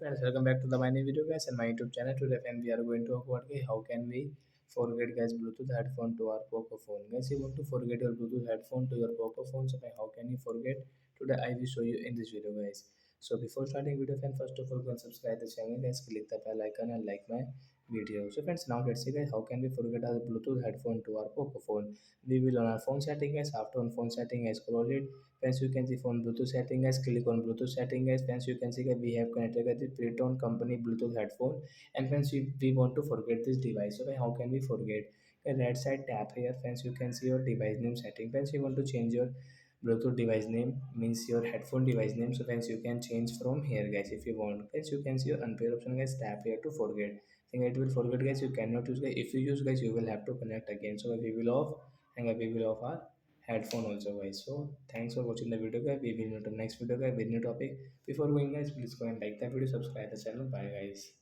Friends, welcome back to the my new video guys and my YouTube channel. Today friend, we are going to talk about how can we forget guys Bluetooth headphone to our Poco phone. Guys, you want to forget your Bluetooth headphone to your Poco phone, so how can you forget? Today I will show you in this video guys. So before starting video friend, first of all go and subscribe the channel guys, click the bell icon and like my video. So friends, now let's see guys how can we forget our Bluetooth headphone to our Poco phone. We will on our phone setting guys. After on phone setting guys, scroll it. Friends, you can see phone Bluetooth setting guys. Click on Bluetooth setting guys. Friends, you can see that we have connected the pre-tone company Bluetooth headphone. And friends, we want to forget this device. So how can we forget? The right side tap here. Friends, you can see your device name setting. Friends, you want to change your Bluetooth device name means your headphone device name. So friends, you can change from here guys if you want. Guys, you can see your unpair option guys. Tap here to forget. Think it will forget guys. You cannot use guys. If you use guys, you will have to connect again. So we will off and we will off our headphone also guys. So thanks for watching the video guys. We will meet on next video guys with new topic. Before going guys, please go and like the video, subscribe the channel. Bye guys.